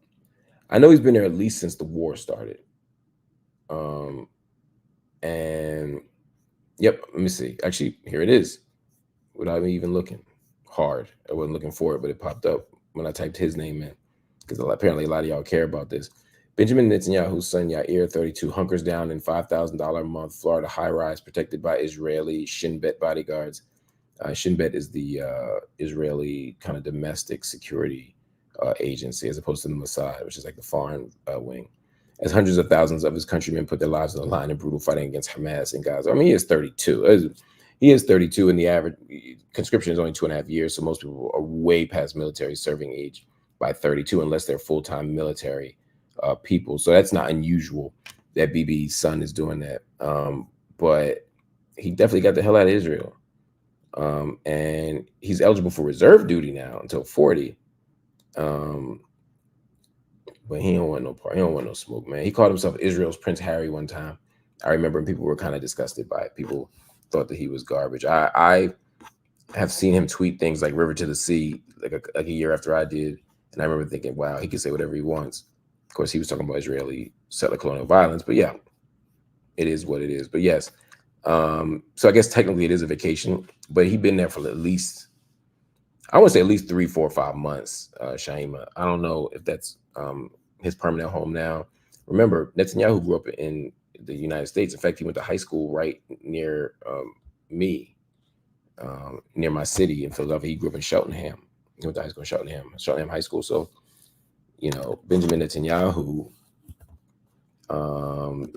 I know he's been there at least since the war started. And yep, let me see. Actually, here it is. Without me even looking hard, I wasn't looking for it, but it popped up when I typed his name in, because apparently a lot of y'all care about this. Benjamin Netanyahu's son Yair, 32, hunkers down in $5,000 a month Florida high-rise protected by Israeli Shin Bet bodyguards. Shin Bet is the Israeli kind of domestic security agency, as opposed to the Mossad, which is like the foreign wing. As hundreds of thousands of his countrymen put their lives on the line in brutal fighting against Hamas in Gaza. I mean, he is 32. He is 32, and the average conscription is only 2.5 years, so most people are way past military serving age by 32, unless they're full-time military people. So that's not unusual that BB's son is doing that. But he definitely got the hell out of Israel. And he's eligible for reserve duty now until 40. But he don't want no part. He don't want no smoke, man. He called himself Israel's Prince Harry one time. I remember people were kind of disgusted by it. People thought that he was garbage. I have seen him tweet things like "River to the Sea" like a year after I did, and I remember thinking, "Wow, he can say whatever he wants." Of course, he was talking about Israeli settler colonial violence, but yeah, it is what it is. But yes, so I guess technically it is a vacation, but he's been there for at least, I want to say at least 3, 4, 5 months. Shaima, I don't know if that's his permanent home now. Remember, Netanyahu grew up in the United States. In fact, he went to high school right near me, near my city in Philadelphia. He grew up in Cheltenham. He went to high school in Cheltenham High School. So, you know, Benjamin Netanyahu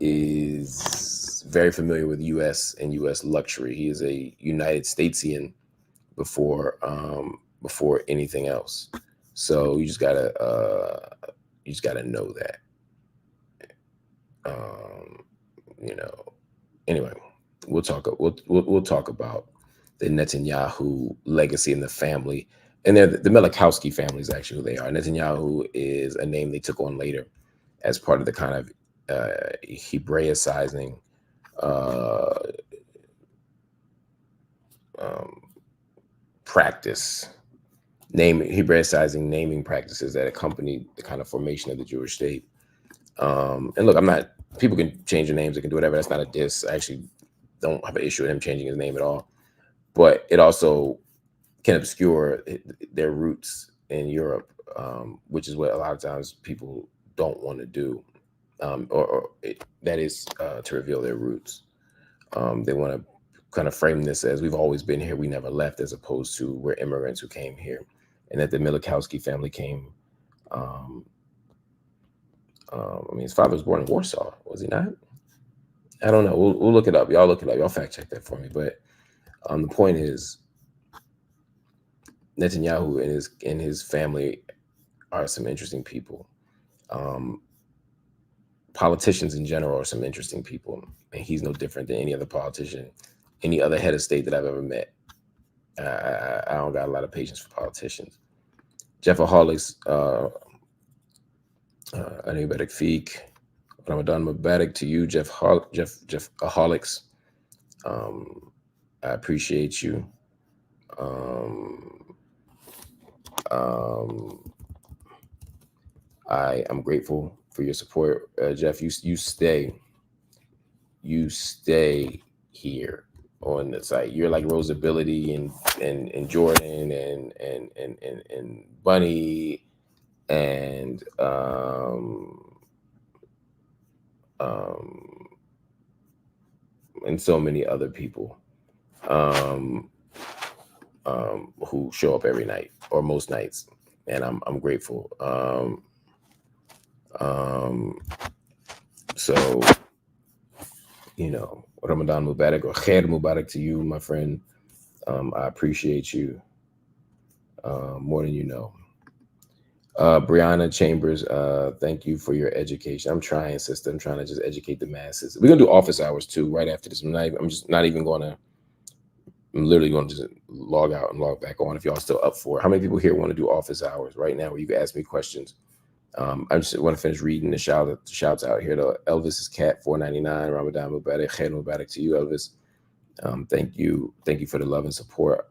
is very familiar with U.S. and U.S. luxury. He is a United Statesian before anything else. So you just gotta know that. You know. Anyway, we'll talk about the Netanyahu legacy and the family, and they're the Melikowski family is actually who they are. Netanyahu is a name they took on later as part of the kind of Hebraicizing practice, Hebraicizing naming practices that accompanied the kind of formation of the Jewish state. And look, people can change their names, they can do whatever. That's not a diss. I actually don't have an issue with him changing his name at all. But it also can obscure their roots in Europe, which is what a lot of times people don't want to do. That is to reveal their roots. They want to kind of frame this as we've always been here, we never left, as opposed to we're immigrants who came here, and that the Milikowski family came. I mean, his father was born in Warsaw, was he not? I don't know. We'll look it up. Y'all look it up. Y'all fact check that for me. But the point is, Netanyahu and his family are some interesting people. Politicians in general are some interesting people, and he's no different than any other politician, any other head of state that I've ever met. I don't got a lot of patience for politicians. Jeffaholics, Anibadik Feek, Ramadan Mubarak to you, Jeffaholics. I appreciate you. I am grateful for your support, Jeff. You stay here on the site. You're like Rosability and Jordan and Bunny and so many other people who show up every night or most nights, and I'm grateful. So, you know, Ramadan Mubarak or Khair Mubarak to you, my friend. I appreciate you more than you know. Brianna Chambers, thank you for your education. I'm trying, sister. I'm trying to just educate the masses. We're gonna do office hours too right after this. I'm just not even gonna. I'm literally going to just log out and log back on if y'all still up for it. How many people here want to do office hours right now where you can ask me questions? I just want to finish reading the shouts out here. To Elvis's cat, $4.99. Ramadan Mubarak, Khair Mubarak to you, Elvis. Thank you for the love and support.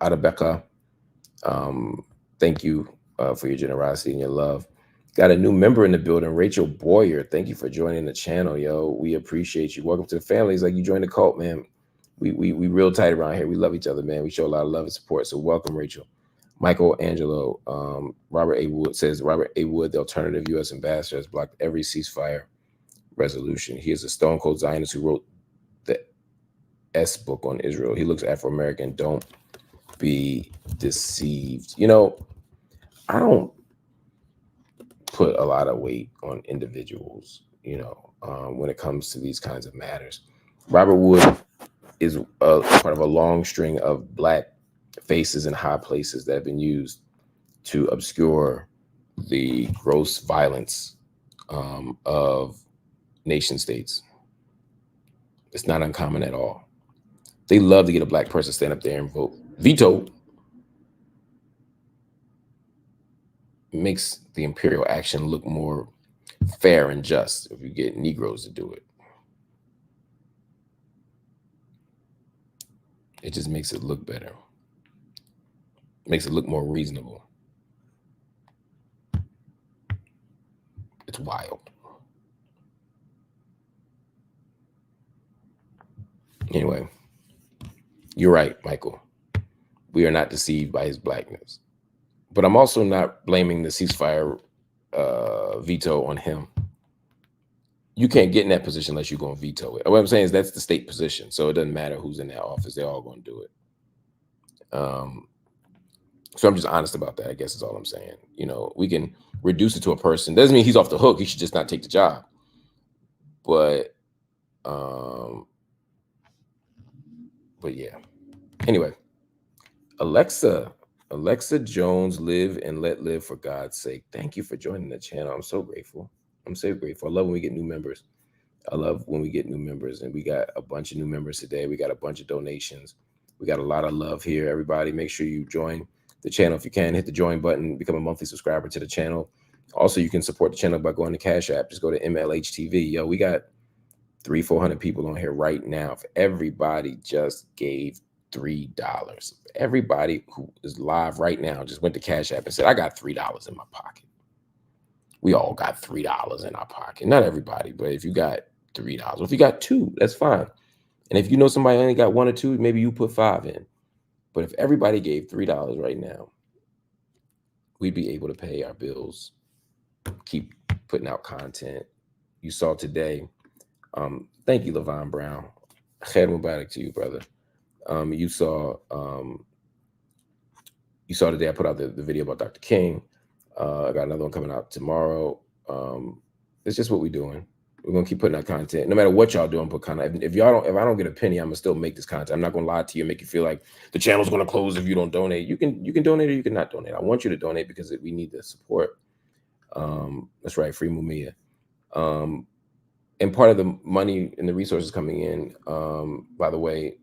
Adabeka, thank you for your generosity and your love. Got a new member in the building, Rachel Boyer. Thank you for joining the channel, yo. We appreciate you. Welcome to the family. It's like you joined the cult, man. We real tight around here. We love each other, man. We show a lot of love and support. So welcome, Rachel. Michael Angelo, Robert A. Wood says, Robert A. Wood, the alternative U.S. ambassador, has blocked every ceasefire resolution. He is a stone cold Zionist who wrote the S book on Israel. He looks Afro-American. Don't be deceived. You know, I don't put a lot of weight on individuals, you know, when it comes to these kinds of matters. Robert Wood is part of a long string of Black faces in high places that have been used to obscure the gross violence of nation states. It's not uncommon at all. They love to get a Black person stand up there and vote veto. It makes the imperial action look more fair and just if you get Negroes to do it. It just makes it look better. Makes it look more reasonable. It's wild. Anyway, you're right, Michael. We are not deceived by his Blackness. But I'm also not blaming the ceasefire veto on him. You can't get in that position unless you're going to veto it. What I'm saying is that's the state position. So it doesn't matter who's in that office. They're all going to do it. So I'm just honest about that, I guess is all I'm saying. You know, we can reduce it to a person. Doesn't mean he's off the hook. He should just not take the job. But yeah. Anyway, Alexa Jones, live and let live for God's sake. Thank you for joining the channel. I'm so grateful. I'm so grateful. I love when we get new members. And we got a bunch of new members today. We got a bunch of donations. We got a lot of love here. Everybody, make sure you join the channel if you can. Hit the join button, become a monthly subscriber to the channel. Also, you can support the channel by going to Cash App. Just go to MLHTV. Yo, we got 300-400 people on here right now. If everybody just gave $3. Everybody who is live right now just went to Cash App and said, I got $3 in my pocket. We all got $3 in our pocket. Not everybody, but if you got $3, or if you got $2, that's fine. And if you know somebody only got 1 or 2, maybe you put 5 in. But if everybody gave $3 right now, we'd be able to pay our bills, keep putting out content. You saw today. Thank you, Levon Brown. Khair Mubarak to you, brother. You saw today I put out the video about Dr. King. I got another one coming out tomorrow. It's just what we're doing. We're gonna keep putting out content, no matter what y'all do. I'm put content. If I don't get a penny, I'm gonna still make this content. I'm not gonna lie to you and make you feel like the channel's gonna close if you don't donate. You can donate or you can not donate. I want you to donate because we need the support. That's right, free Mumia. And part of the money and the resources coming in, by the way,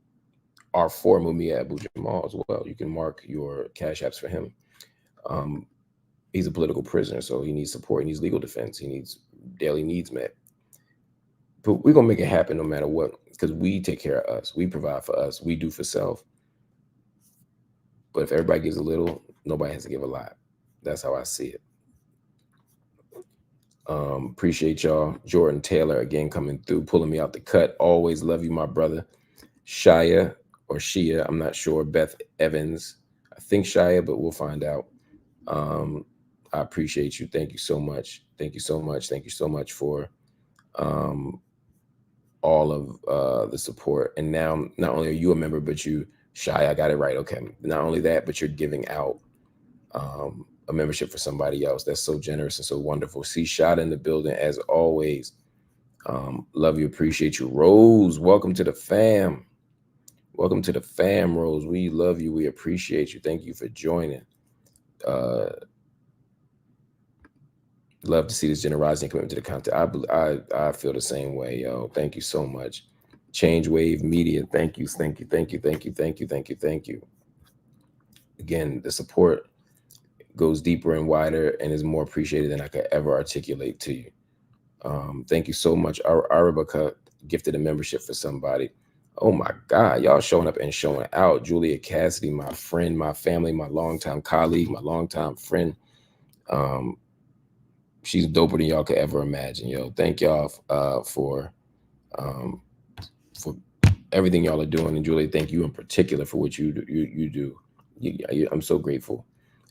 are for Mumia Abu Jamal as well. You can mark your cash apps for him. He's a political prisoner, so he needs support. He needs legal defense. He needs daily needs met. But we're gonna make it happen no matter what. because we take care of us. We provide for us. We do for self. But if everybody gives a little, nobody has to give a lot. That's how I see it. Appreciate y'all. Jordan Taylor again coming through, pulling me out the cut. Always love you, my brother. Shia or Shia, I'm not sure. Beth Evans, I think Shia, but we'll find out. I appreciate you. Thank you so much. Thank you so much. Thank you so much for all of the support. And now, not only are you a member, but you, Shia, I got it right. Okay. Not only that, but you're giving out a membership for somebody else. That's so generous and so wonderful. See Shot in the building as always. Love you, appreciate you. Rose, welcome to the fam. Welcome to the fam, Rose. We love you. We appreciate you. Thank you for joining. Love to see this generosity and commitment to the content. I feel the same way, yo. Thank you so much. Change Wave Media. Thank you. Thank you. Thank you. Thank you. Thank you. Thank you. Thank you. Again, the support goes deeper and wider and is more appreciated than I could ever articulate to you. Thank you so much. Arabica gifted a membership for somebody. Oh my God, y'all showing up and showing out. Julia Cassidy, my friend, my family, my longtime colleague, my longtime friend. She's doper than y'all could ever imagine, yo. Thank y'all for everything y'all are doing. And Julia, thank you in particular for what you do. I'm so grateful.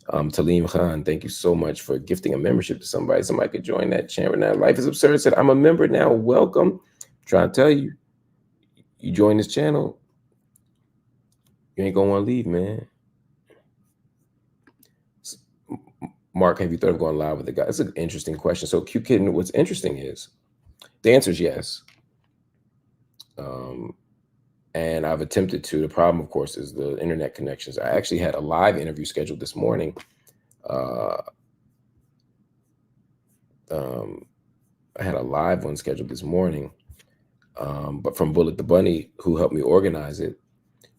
Taleem Khan, thank you so much for gifting a membership to somebody. Somebody could join that channel now. Life is Absurd said, I'm a member now. Welcome. I'm trying to tell you, you join this channel, you ain't gonna want to leave, man. Mark, have you thought of going live with the guy? That's an interesting question. So Q Kitten, what's interesting is the answer is yes. And I've attempted to. The problem, of course, is the internet connections. I actually had a live interview scheduled this morning. I had a live one scheduled this morning, but from Bullet the Bunny, who helped me organize it,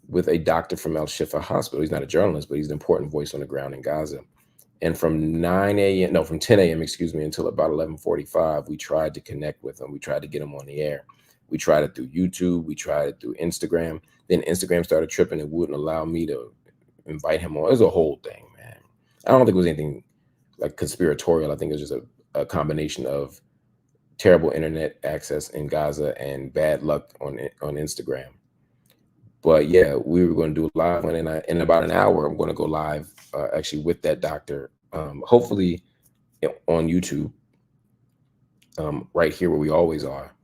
with a doctor from Al-Shifa Hospital. He's not a journalist, but he's an important voice on the ground in Gaza. And from 10 a.m., excuse me, until about 11:45, we tried to connect with him. We tried to get him on the air. We tried it through YouTube. We tried it through Instagram. Then Instagram started tripping and wouldn't allow me to invite him on. It was a whole thing, man. I don't think it was anything like conspiratorial. I think it was just a combination of terrible internet access in Gaza and bad luck on Instagram. But yeah, we were going to do a live one, and in about an hour, I'm going to go live actually with that doctor, hopefully on YouTube, right here where we always are.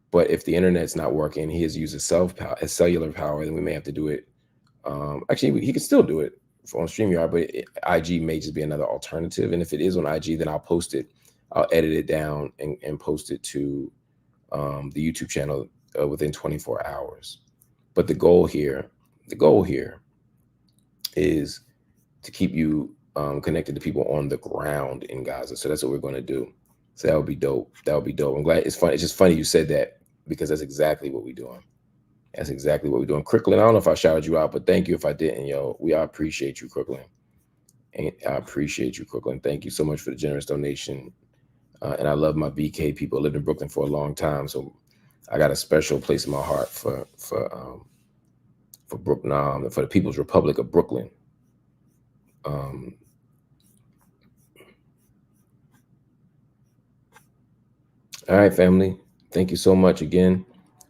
But if the internet's not working, he has used his cellular power, then we may have to do it. Actually, he can still do it on StreamYard, but IG may just be another alternative. And if it is on IG, then I'll post it. I'll edit it down and post it to the YouTube channel within 24 hours. But the goal here is to keep you connected to people on the ground in Gaza. So that's what we're going to do. So that would be dope. That would be dope. I'm glad it's funny. It's just funny you said that, because that's exactly what we're doing. That's exactly what we're doing. Crooklyn, I don't know if I shouted you out, but thank you if I didn't, yo. I appreciate you, Crooklyn. And I appreciate you, Crooklyn. Thank you so much for the generous donation. And I love my BK people. I lived in Brooklyn for a long time, so I got a special place in my heart for Brooklyn, for the People's Republic of Brooklyn. All right, family. Thank you so much again.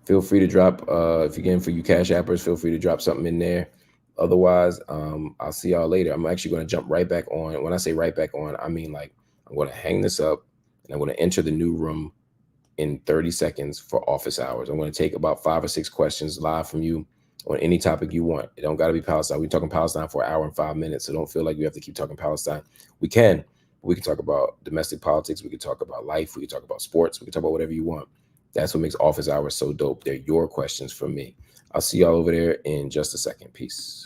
Feel free to drop, if again, for you Cash Appers, feel free to drop something in there. Otherwise, I'll see y'all later. I'm actually going to jump right back on. When I say right back on, I mean like I'm going to hang this up and I'm going to enter the new room in 30 seconds for office hours. I'm going to take about 5 or 6 questions live from you on any topic you want. It don't got to be Palestine. We're talking Palestine for 1 hour and 5 minutes, so don't feel like we have to keep talking Palestine. We can talk about domestic politics. We can talk about life. We can talk about sports. We can talk about whatever you want. That's what makes office hours so dope. They're your questions for me. I'll see y'all over there in just a second. Peace.